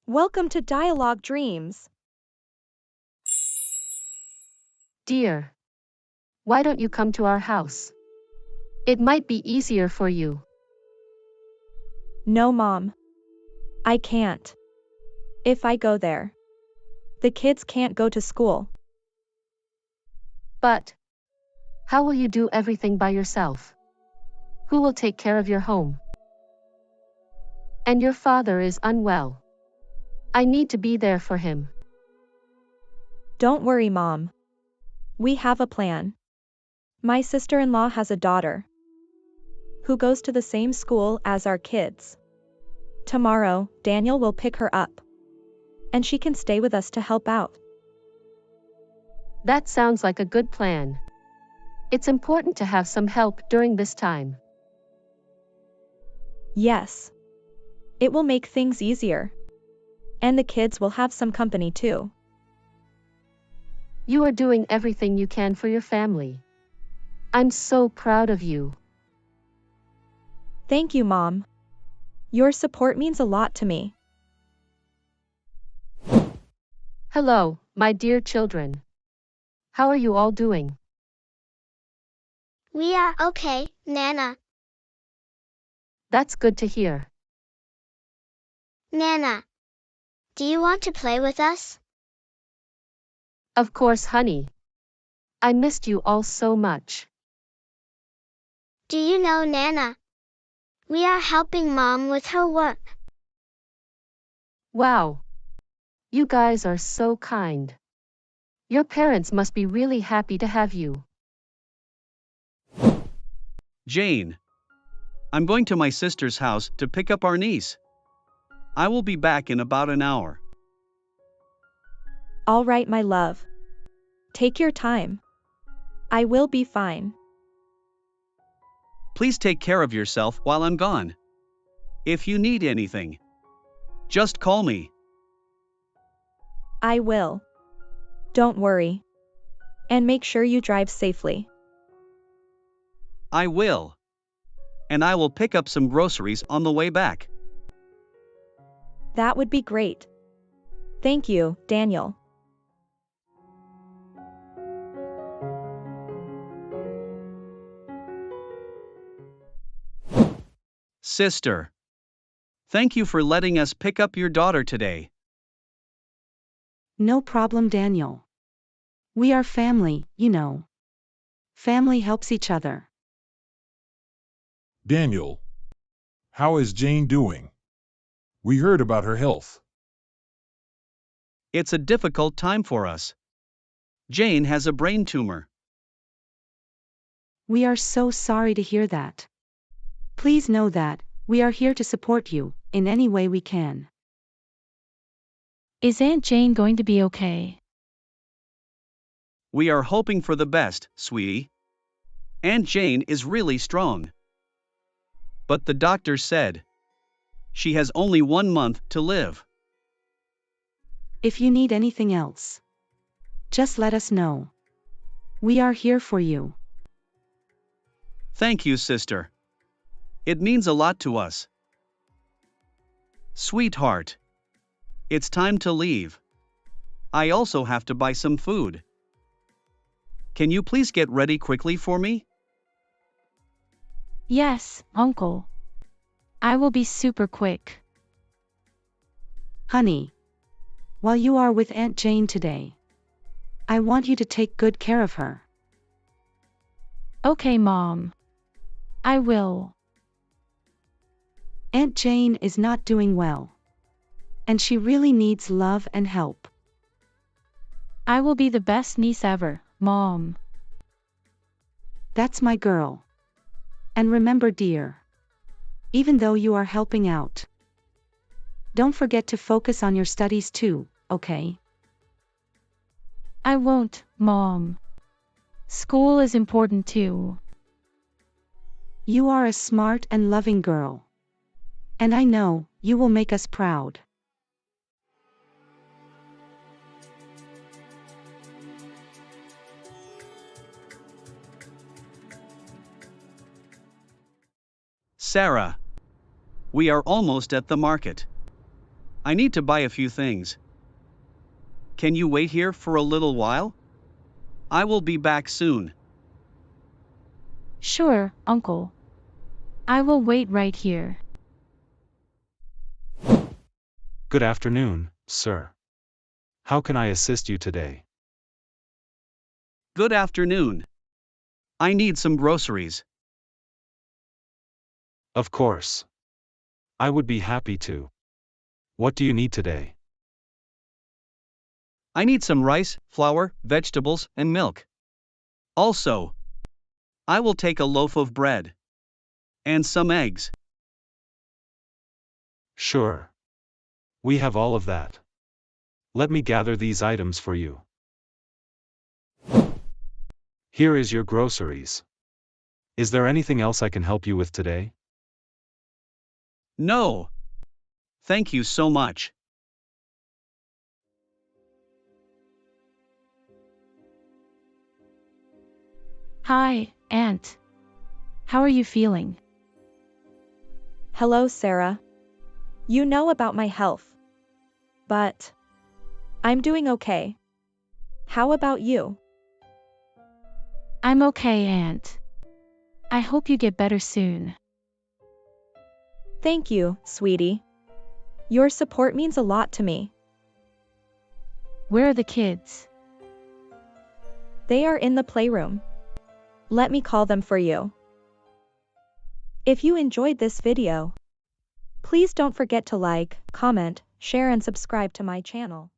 Welcome to Dialogue Dreams. Dear, why don't you come to our house? It might be easier for you. No, Mom. I can't. If I go there, the kids can't go to school. But, how will you do everything by yourself? Who will take care of your home? And your father is unwell. I need to be there for him. Don't worry, Mom. We have a plan. My sister-in-law has a daughter who goes to the same school as our kids. Tomorrow, Daniel will pick her up, and she can stay with us to help out. That sounds like a good plan. It's important to have some help during this time. Yes. It will make things easier. And the kids will have some company too. You are doing everything you can for your family. I'm so proud of you. Thank you, Mom. Your support means a lot to me. Hello, my dear children. How are you all doing? We are okay, Nana. That's good to hear. Nana, do you want to play with us? Of course, honey. I missed you all so much. Do you know, Nana? We are helping Mom with her work. Wow. You guys are so kind. Your parents must be really happy to have you. Jane. I'm going to my sister's house to pick up our niece. I will be back in about an hour. All right, my love. Take your time. I will be fine. Please take care of yourself while I'm gone. If you need anything, just call me. I will. Don't worry. And make sure you drive safely. I will. And I will pick up some groceries on the way back. That would be great. Thank you, Daniel. Sister. Thank you for letting us pick up your daughter today. No problem, Daniel. We are family, you know. Family helps each other. Daniel, how is Jane doing? We heard about her health. It's a difficult time for us. Jane has a brain tumor. We are so sorry to hear that. Please know that we are here to support you in any way we can. Is Aunt Jane going to be okay? We are hoping for the best, sweetie. Aunt Jane is really strong. But the doctor said she has only 1 month to live. If you need anything else, just let us know. We are here for you. Thank you, sister. It means a lot to us. Sweetheart. It's time to leave. I also have to buy some food. Can you please get ready quickly for me? Yes, Uncle. I will be super quick. Honey, while you are with Aunt Jane today, I want you to take good care of her. Okay, Mom. I will. Aunt Jane is not doing well, and she really needs love and help. I will be the best niece ever, Mom. That's my girl. And remember, dear, even though you are helping out, don't forget to focus on your studies too, okay? I won't, Mom. School is important too. You are a smart and loving girl. And I know you will make us proud. Sarah. We are almost at the market. I need to buy a few things. Can you wait here for a little while? I will be back soon. Sure, Uncle. I will wait right here. Good afternoon, sir. How can I assist you today? Good afternoon. I need some groceries. Of course. I would be happy to. What do you need today? I need some rice, flour, vegetables, and milk. Also, I will take a loaf of bread. And some eggs. Sure. We have all of that. Let me gather these items for you. Here is your groceries. Is there anything else I can help you with today? No. Thank you so much. Hi, Aunt. How are you feeling? Hello, Sarah. You know about my health. But I'm doing okay. How about you? I'm okay, Aunt. I hope you get better soon. Thank you, sweetie. Your support means a lot to me. Where are the kids? They are in the playroom. Let me call them for you. If you enjoyed this video, please don't forget to like, comment, share and subscribe to my channel.